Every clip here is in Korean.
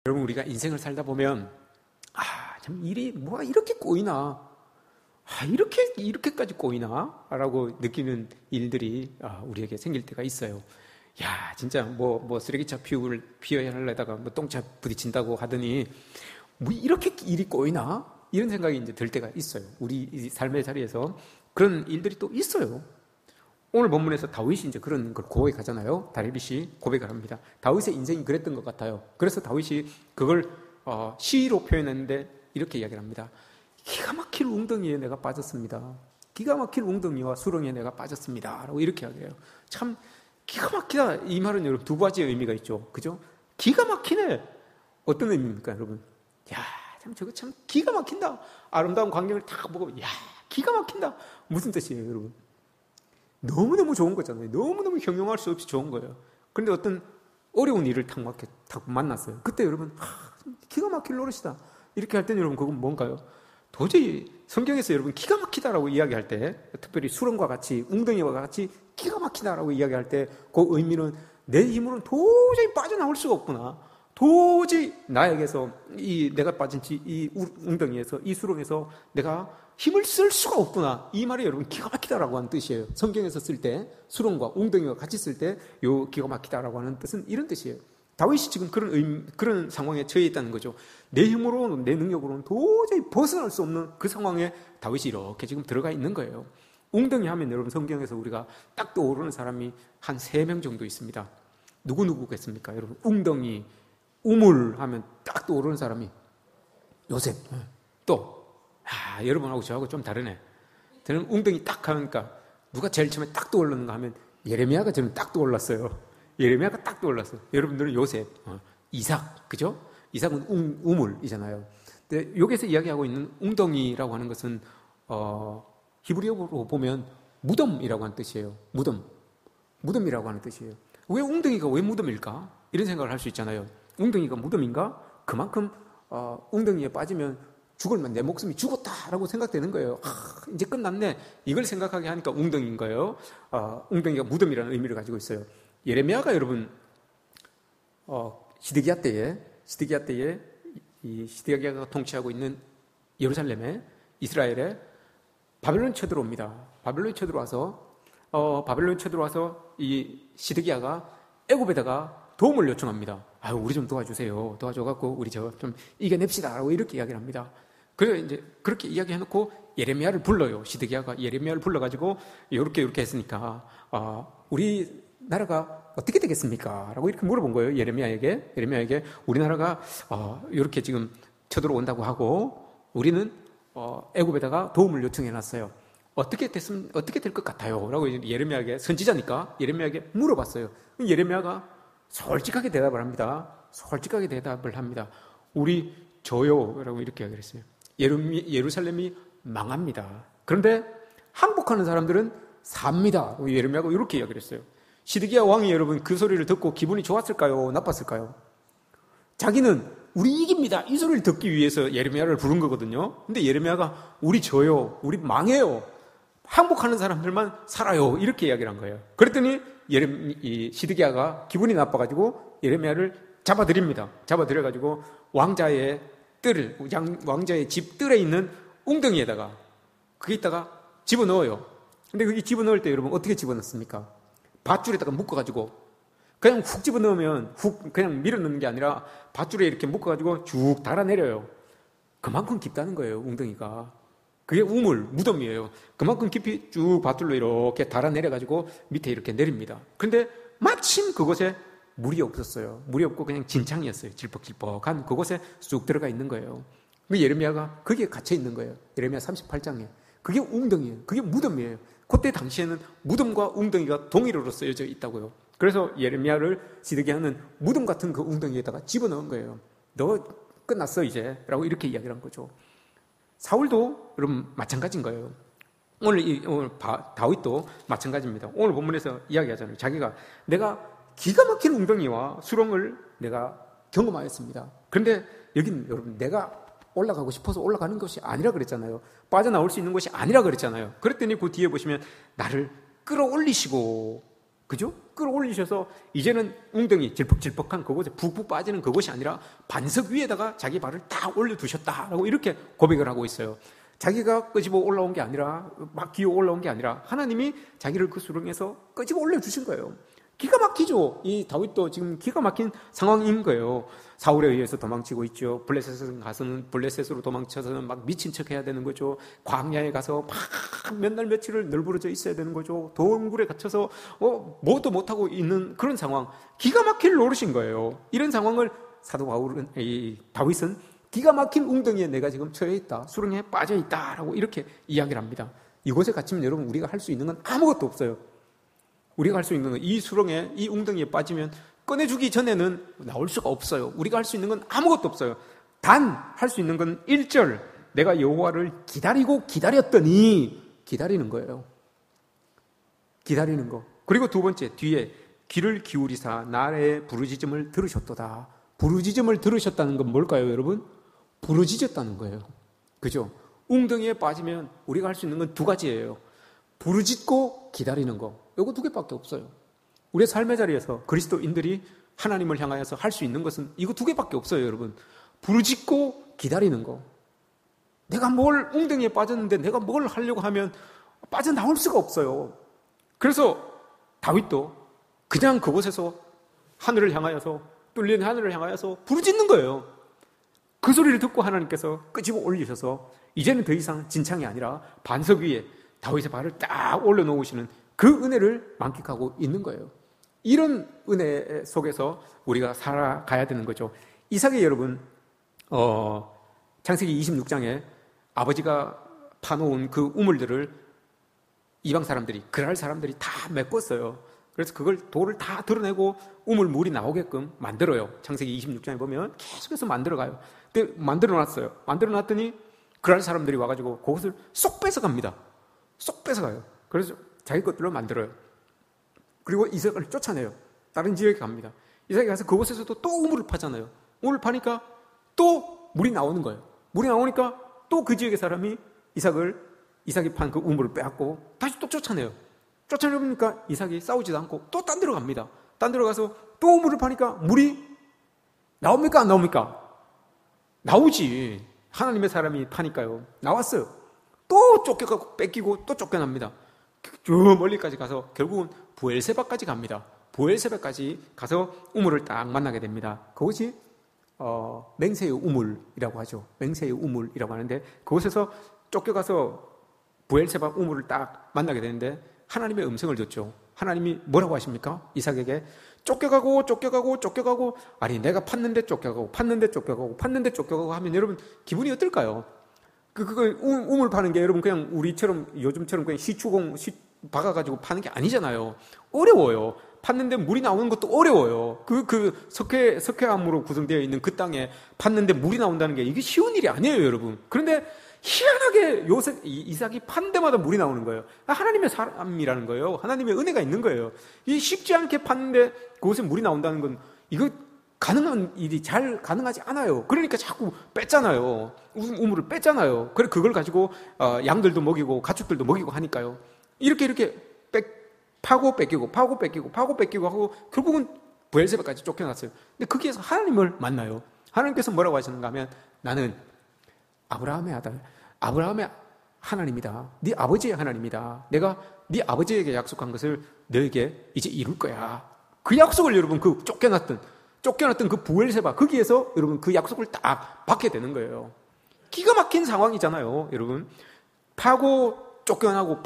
여러분, 우리가 인생을 살다 보면 참 일이 뭐가 이렇게 꼬이나, 이렇게까지 꼬이나 라고 느끼는 일들이 우리에게 생길 때가 있어요. 야, 진짜 뭐 쓰레기차 피워야 하려다가 뭐 똥차 부딪힌다고 하더니 뭐 이렇게 일이 꼬이나, 이런 생각이 이제 들 때가 있어요. 우리 삶의 자리에서 그런 일들이 또 있어요. 오늘 본문에서 다윗이 이제 그런 걸 고백하잖아요. 다윗이 고백을 합니다. 다윗의 인생이 그랬던 것 같아요. 그래서 다윗이 그걸 시로 표현했는데 이렇게 이야기를 합니다. 기가 막힐 웅덩이에 내가 빠졌습니다. 기가 막힐 웅덩이와 수렁에 내가 빠졌습니다. 라고 이렇게 이야기해요. 참 기가 막히다. 이 말은 여러분 두 가지의 의미가 있죠. 그죠? 기가 막히네. 어떤 의미입니까, 여러분? 야, 참 저거 참 기가 막힌다. 아름다운 광경을 딱 보고 야, 기가 막힌다. 무슨 뜻이에요, 여러분? 너무너무 좋은 거잖아요. 너무너무 형용할 수 없이 좋은 거예요. 그런데 어떤 어려운 일을 탁 만났어요. 그때 여러분, 기가 막힐 노릇이다. 이렇게 할 때는 여러분, 그건 뭔가요? 도저히 성경에서 여러분, 기가 막히다라고 이야기할 때, 특별히 수렁과 같이, 웅덩이와 같이 기가 막히다라고 이야기할 때, 그 의미는 내 힘으로는 도저히 빠져나올 수가 없구나. 도저히 나에게서 내가 빠진 이 웅덩이에서, 이 수렁에서 내가 힘을 쓸 수가 없구나. 이 말이 여러분 기가 막히다라고 하는 뜻이에요. 성경에서 쓸 때 수렁과 웅덩이와 같이 쓸 때 요 기가 막히다라고 하는 뜻은 이런 뜻이에요. 다윗이 지금 그런 상황에 처해 있다는 거죠. 내 힘으로는, 내 능력으로는 도저히 벗어날 수 없는 그 상황에 다윗이 이렇게 지금 들어가 있는 거예요. 웅덩이 하면 여러분 성경에서 우리가 딱 떠오르는 사람이 한 3명 정도 있습니다. 누구겠습니까? 여러분, 웅덩이, 우물 하면 딱 떠오르는 사람이 요셉. 또 여러분하고 저하고 좀 다르네. 저는 웅덩이 딱 하니까 누가 제일 처음에 딱 떠올랐는가 하면 예레미야가 저는 딱 떠올랐어요. 예레미야가 딱 떠올랐어요. 여러분들은 요셉, 이삭, 그죠? 이삭은 우물이잖아요. 근데 여기서 이야기하고 있는 웅덩이라고 하는 것은 히브리어로 보면 무덤이라고 하는 뜻이에요. 무덤이라고 하는 뜻이에요. 왜 웅덩이가 왜 무덤일까? 이런 생각을 할 수 있잖아요. 웅덩이가 무덤인가? 그만큼 웅덩이에 빠지면 죽을만 내 목숨이 죽었다라고 생각되는 거예요. 이제 끝났네. 이걸 생각하게 하니까 웅덩이인 거예요. 웅덩이가 무덤이라는 의미를 가지고 있어요. 예레미야가 여러분 시드기야 때에 이 시드기야가 통치하고 있는 예루살렘에, 이스라엘에 바벨론이 쳐들어옵니다. 바벨론이 쳐들어와서 이 시드기야가 애굽에다가 도움을 요청합니다. 우리 좀 도와주세요. 도와줘갖고 우리 좀 이겨냅시다. 라고 이렇게 이야기를 합니다. 그래서 이제 그렇게 이야기해놓고 예레미야를 불러요. 시드기야가 예레미야를 불러가지고 이렇게 했으니까 우리 나라가 어떻게 되겠습니까? 라고 이렇게 물어본 거예요. 예레미야에게 우리나라가 이렇게 지금 쳐들어온다고 하고 우리는 애굽에다가 도움을 요청해놨어요. 어떻게 될 것 같아요? 라고 예레미야에게, 선지자니까 예레미야에게 물어봤어요. 예레미야가 솔직하게 대답을 합니다. 우리 저요. 라고 이렇게 이야기를 했어요. 예루살렘이 망합니다. 그런데 항복하는 사람들은 삽니다. 예레미야가 이렇게 이야기를 했어요. 시드기야 왕이 여러분 그 소리를 듣고 기분이 좋았을까요? 나빴을까요? 자기는 우리 이깁니다. 이 소리를 듣기 위해서 예레미야를 부른 거거든요. 근데 예레미야가 우리 져요. 우리 망해요. 항복하는 사람들만 살아요. 이렇게 이야기를 한 거예요. 그랬더니 시드기야가 기분이 나빠가지고 예레미야를 잡아들입니다. 잡아들여가지고 왕자의 집 뜰에 있는 웅덩이에다가 거기다가 집어넣어요. 근데 거기 집어넣을 때 여러분 어떻게 집어넣습니까? 밧줄에다가 묶어가지고 그냥 훅 집어넣으면 그냥 밀어넣는 게 아니라 밧줄에 이렇게 묶어가지고 쭉 달아내려요. 그만큼 깊다는 거예요, 웅덩이가. 그게 무덤이에요. 그만큼 깊이 쭉 밧줄로 이렇게 달아내려가지고 밑에 이렇게 내립니다. 그런데 마침 그곳에 물이 없었어요. 물이 없고 그냥 진창이었어요. 질퍽질퍽한 그곳에 쑥 들어가 있는 거예요. 예레미야가 거기에 갇혀 있는 거예요. 예레미야 38장에. 그게 웅덩이에요. 그게 무덤이에요. 그때 당시에는 무덤과 웅덩이가 동일어로 쓰여져 있다고요. 그래서 예레미야를 시드기야는 무덤 같은 그 웅덩이에다가 집어넣은 거예요. 너 끝났어 이제 라고 이렇게 이야기를 한 거죠. 사울도 여러분 마찬가지인 거예요. 오늘 다윗도 마찬가지입니다. 오늘 본문에서 이야기하잖아요. 자기가 내가 기가 막힌 웅덩이와 수렁을 내가 경험하였습니다. 그런데 여기는 여러분 내가 올라가고 싶어서 올라가는 것이 아니라 그랬잖아요. 빠져나올 수 있는 것이 아니라 그랬잖아요. 그랬더니 그 뒤에 보시면 나를 끌어올리시고, 그죠? 끌어올리셔서 이제는 웅덩이 질퍽질퍽한 그곳에 푹푹 빠지는 그곳이 아니라 반석 위에다가 자기 발을 딱 올려두셨다라고 이렇게 고백을 하고 있어요. 자기가 끄집어 올라온 게 아니라 막 기어 올라온 게 아니라 하나님이 자기를 그 수렁에서 끄집어 올려주신 거예요. 기가 막히죠. 이 다윗도 지금 기가 막힌 상황인 거예요. 사울에 의해서 도망치고 있죠. 블레셋에 가서는 블레셋으로 도망쳐서는 막 미친 척 해야 되는 거죠. 광야에 가서 막 몇 날 며칠을 널브러져 있어야 되는 거죠. 동굴에 갇혀서 뭐도 못하고 있는 그런 상황. 기가 막힐 노릇인 거예요. 이런 상황을 사도 다윗은 기가 막힌 웅덩이에 내가 지금 처해 있다. 수렁에 빠져 있다라고 이렇게 이야기를 합니다. 이곳에 갇히면 여러분 우리가 할 수 있는 건 아무것도 없어요. 우리가 할 수 있는 건 이 수렁에 이 웅덩이에 빠지면 꺼내주기 전에는 나올 수가 없어요. 우리가 할 수 있는 건 아무것도 없어요. 단 할 수 있는 건 1절 내가 여호와를 기다리고 기다렸더니 기다리는 거예요. 기다리는 거. 그리고 두 번째 뒤에 귀를 기울이사 나의 부르짖음을 들으셨도다. 부르짖음을 들으셨다는 건 뭘까요, 여러분? 부르짖었다는 거예요. 그죠? 웅덩이에 빠지면 우리가 할 수 있는 건 두 가지예요. 부르짖고 기다리는 거. 이거 두 개밖에 없어요. 우리의 삶의 자리에서 그리스도인들이 하나님을 향하여서 할 수 있는 것은 이거 두 개밖에 없어요, 여러분. 부르짖고 기다리는 거. 내가 웅덩이에 빠졌는데 내가 뭘 하려고 하면 빠져나올 수가 없어요. 그래서 다윗도 그냥 그곳에서 하늘을 향하여서 뚫린 하늘을 향하여서 부르짖는 거예요. 그 소리를 듣고 하나님께서 끄집어 올리셔서 이제는 더 이상 진창이 아니라 반석 위에 다윗의 발을 딱 올려놓으시는 그 은혜를 만끽하고 있는 거예요. 이런 은혜 속에서 우리가 살아가야 되는 거죠. 이삭이 여러분 창세기 26장에 아버지가 파놓은 그 우물들을 이방 사람들이 그랄 사람들이 다 메꿨어요. 그래서 그걸 돌을 다 드러내고 우물 물이 나오게끔 만들어요. 창세기 26장에 보면 계속해서 만들어가요. 근데 만들어놨어요. 만들어놨더니 그랄 사람들이 와가지고 그것을 쏙 뺏어갑니다. 쏙 뺏어가요. 그래서 자기 것들로 만들어요. 그리고 이삭을 쫓아내요. 다른 지역에 갑니다. 이삭이 가서 그곳에서도 또 우물을 파잖아요. 우물을 파니까 또 물이 나오는 거예요. 물이 나오니까 또 그 지역의 사람이 이삭이 판 그 우물을 빼앗고 다시 또 쫓아내요. 쫓아내보니까 이삭이 싸우지도 않고 또 딴 데로 갑니다. 딴 데로 가서 또 우물을 파니까 물이 나옵니까? 안 나옵니까? 나오지. 하나님의 사람이 파니까요. 나왔어요. 또 쫓겨가고 뺏기고 또 쫓겨납니다. 저 멀리까지 가서 결국은 부엘세바까지 갑니다. 부엘세바까지 가서 우물을 딱 만나게 됩니다. 그것이 맹세의 우물이라고 하죠. 맹세의 우물이라고 하는데 그곳에서 쫓겨가서 부엘세바 우물을 딱 만나게 되는데 하나님의 음성을 듣죠. 하나님이 뭐라고 하십니까? 이삭에게 쫓겨가고 아니 내가 팠는데 쫓겨가고 하면 여러분 기분이 어떨까요? 그걸 우물 파는 게 여러분 그냥 우리처럼 요즘처럼 그냥 시추공 박아가지고 파는 게 아니잖아요. 어려워요. 팠는데 물이 나오는 것도 어려워요. 석회암으로 구성되어 있는 그 땅에 팠는데 물이 나온다는 게 이게 쉬운 일이 아니에요, 여러분. 그런데 희한하게 이삭이 판 데마다 물이 나오는 거예요. 하나님의 사람이라는 거예요. 하나님의 은혜가 있는 거예요. 이 쉽지 않게 팠는데 그곳에 물이 나온다는 건 이거 가능한 일이 잘 가능하지 않아요. 그러니까 자꾸 뺐잖아요. 우물을 뺐잖아요. 그래 그걸 가지고 양들도 먹이고 가축들도 먹이고 하니까요. 이렇게 파고 뺏기고 하고 결국은 부엘세바까지 쫓겨났어요. 근데 거기에서 하나님을 만나요. 하나님께서 뭐라고 하시는가 하면 나는 아브라함의 아들, 아브라함의 하나님이다. 네 아버지의 하나님이다. 내가 네 아버지에게 약속한 것을 너에게 이제 이룰 거야. 그 약속을 여러분 그 쫓겨났던 그 부엘세바 거기에서 여러분 그 약속을 딱 받게 되는 거예요. 기가 막힌 상황이잖아요, 여러분. 파고 쫓겨나고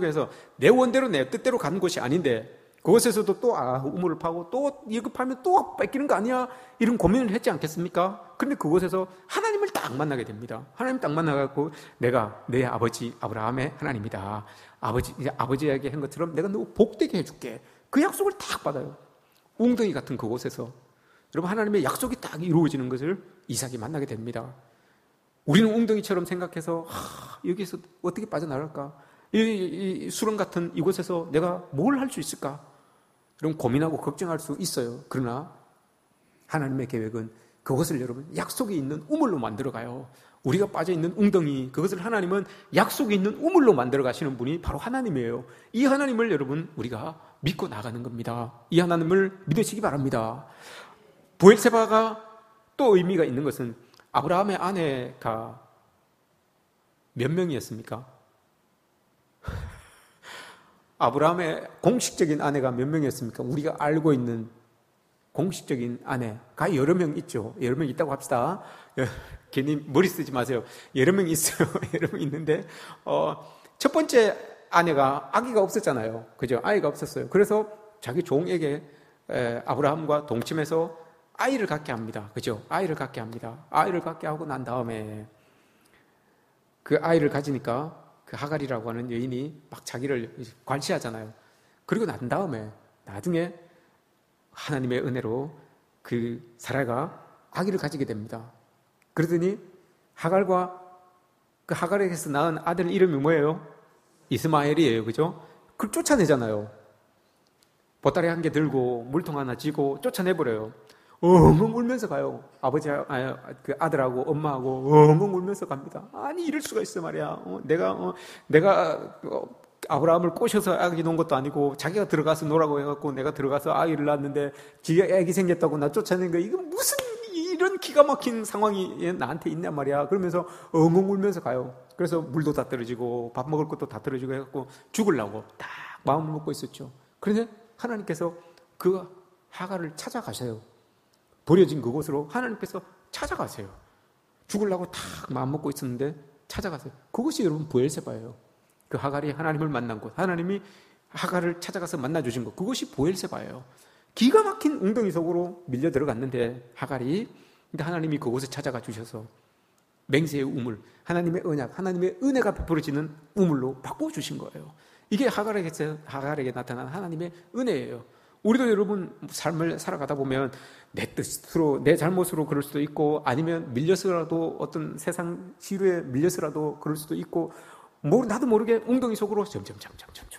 해서 내 원대로 내 뜻대로 가는 것이 아닌데 그곳에서도 또 우물을 파고 또 이거 파면 또 뺏기는 거 아니야? 이런 고민을 했지 않겠습니까? 그런데 그곳에서 하나님을 딱 만나게 됩니다. 하나님 딱 만나갖고 내가 내 아버지 아브라함의 하나님이다. 아버지에게 한 것처럼 내가 너 복되게 해줄게. 그 약속을 딱 받아요. 웅덩이 같은 그곳에서 여러분 하나님의 약속이 딱 이루어지는 것을 이삭이 만나게 됩니다. 우리는 웅덩이처럼 생각해서 여기서 어떻게 빠져나갈까? 이 수렁 같은 이곳에서 내가 뭘 할 수 있을까? 이런 고민하고 걱정할 수 있어요. 그러나 하나님의 계획은 그것을 여러분 약속이 있는 우물로 만들어가요. 우리가 빠져있는 웅덩이, 그것을 하나님은 약속이 있는 우물로 만들어 가시는 분이 바로 하나님이에요. 이 하나님을 여러분 우리가 믿고 나가는 겁니다. 이 하나님을 믿으시기 바랍니다. 브엘세바가 또 의미가 있는 것은 아브라함의 아내가 몇 명이었습니까? 아브라함의 공식적인 아내가 몇 명이었습니까? 우리가 알고 있는 공식적인 아내가 여러 명 있죠. 여러 명 있다고 합시다. 괜히 머리 쓰지 마세요. 여러 명 있어요. 여러 명 있는데 첫 번째 아내가 아기가 없었잖아요. 그죠? 아이가 없었어요. 그래서 자기 종에게 아브라함과 동침해서 아이를 갖게 합니다. 그죠? 아이를 갖게 합니다. 아이를 갖게 하고 난 다음에 그 아이를 가지니까 그 하갈이라고 하는 여인이 막 자기를 관시하잖아요. 그리고 난 다음에 나중에 하나님의 은혜로 그 사라가 아기를 가지게 됩니다. 그러더니 하갈과 그 하갈에게서 낳은 아들 이름이 뭐예요? 이스마엘이에요. 그죠? 그걸 쫓아내잖아요. 보따리 한 개 들고 물통 하나 쥐고 쫓아내버려요. 엉엉 울면서 가요. 그 아들하고 엄마하고 엉엉 울면서 갑니다. 아니 이럴 수가 있어 말이야. 내가 아브라함을 꼬셔서 아기 놓은 것도 아니고 자기가 들어가서 놀라고 해갖고 내가 들어가서 아기를 낳았는데 지가 아기 생겼다고 나 쫓아낸 거야. 이거 무슨 이런 기가 막힌 상황이 나한테 있냔 말이야. 그러면서 엉엉 울면서 가요. 그래서 물도 다 떨어지고 밥 먹을 것도 다 떨어지고 해갖고 죽으려고 딱 마음을 먹고 있었죠. 그런데 하나님께서 그 하갈을 찾아가셔요. 버려진 그곳으로 하나님께서 찾아가세요. 죽으려고 딱 마음 먹고 있었는데 찾아가세요. 그것이 여러분 브엘세바예요. 그 하갈이 하나님을 만난 곳, 하나님이 하갈을 찾아가서 만나주신 것, 그것이 브엘세바예요. 기가 막힌 웅덩이 속으로 밀려 들어갔는데 하갈이, 근데 하나님이 그곳에 찾아가 주셔서 맹세의 우물, 하나님의 언약, 하나님의 은혜가 베풀어지는 우물로 바꿔주신 거예요. 이게 하갈에게 나타난 하나님의 은혜예요. 우리도 여러분 삶을 살아가다 보면 내 뜻으로, 내 잘못으로 그럴 수도 있고, 아니면 밀려서라도 어떤 세상 시류에 밀려서라도 그럴 수도 있고, 나도 모르게 웅덩이 속으로 점점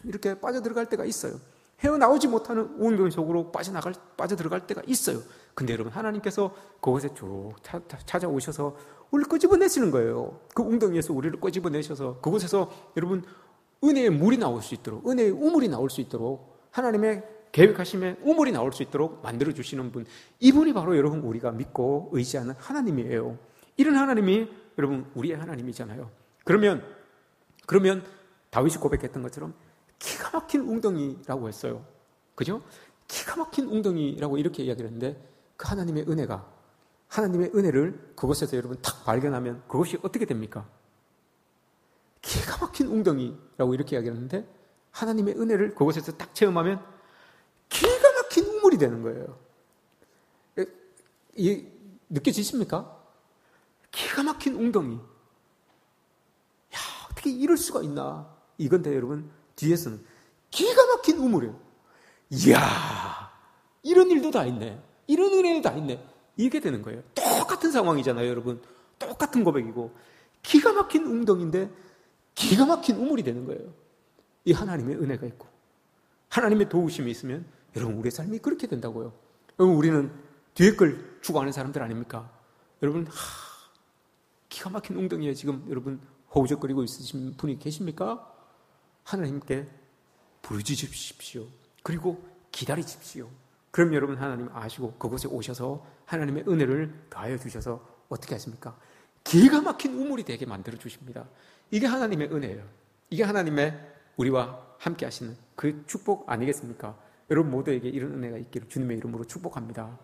이렇게 빠져들어갈 때가 있어요. 헤어나오지 못하는 웅덩이 속으로 빠져들어갈 때가 있어요. 근데 여러분 하나님께서 그곳에 쭉 찾아오셔서 우리를 끄집어내시는 거예요. 그 웅덩이에서 우리를 끄집어내셔서 그곳에서 여러분 은혜의 물이 나올 수 있도록, 은혜의 우물이 나올 수 있도록, 하나님의 계획하심에 우물이 나올 수 있도록 만들어주시는 분, 이분이 바로 여러분 우리가 믿고 의지하는 하나님이에요. 이런 하나님이 여러분 우리의 하나님이잖아요. 그러면 다윗이 고백했던 것처럼 기가 막힌 웅덩이라고 했어요. 그죠? 기가 막힌 웅덩이라고 이렇게 이야기를 했는데, 그 하나님의 은혜를 그곳에서 여러분 탁 발견하면 그것이 어떻게 됩니까? 기가 막힌 웅덩이라고 이렇게 이야기를 했는데, 하나님의 은혜를 그곳에서 딱 체험하면 기가 막힌 우물이 되는 거예요. 느껴지십니까? 기가 막힌 웅덩이. 야, 어떻게 이럴 수가 있나? 이건데 여러분, 뒤에서는 기가 막힌 우물이에요. 이야, 이런 일도 다 있네. 이런 은혜도 다 있네. 이게 되는 거예요. 똑같은 상황이잖아요, 여러분. 똑같은 고백이고, 기가 막힌 웅덩이인데 기가 막힌 우물이 되는 거예요. 이 하나님의 은혜가 있고, 하나님의 도우심이 있으면 여러분 우리의 삶이 그렇게 된다고요. 여러분 우리는 뒤에 걸 추구하는 사람들 아닙니까? 여러분 기가 막힌 웅덩이에 지금 여러분 허우적거리고 있으신 분이 계십니까? 하나님께 부르짖으십시오. 그리고 기다리십시오. 그럼 여러분 하나님 아시고 그곳에 오셔서 하나님의 은혜를 더하여 주셔서 어떻게 하십니까? 기가 막힌 우물이 되게 만들어 주십니다. 이게 하나님의 은혜예요. 이게 하나님의 우리와 함께 하시는 그 축복 아니겠습니까? 여러분 모두에게 이런 은혜가 있기를 주님의 이름으로 축복합니다.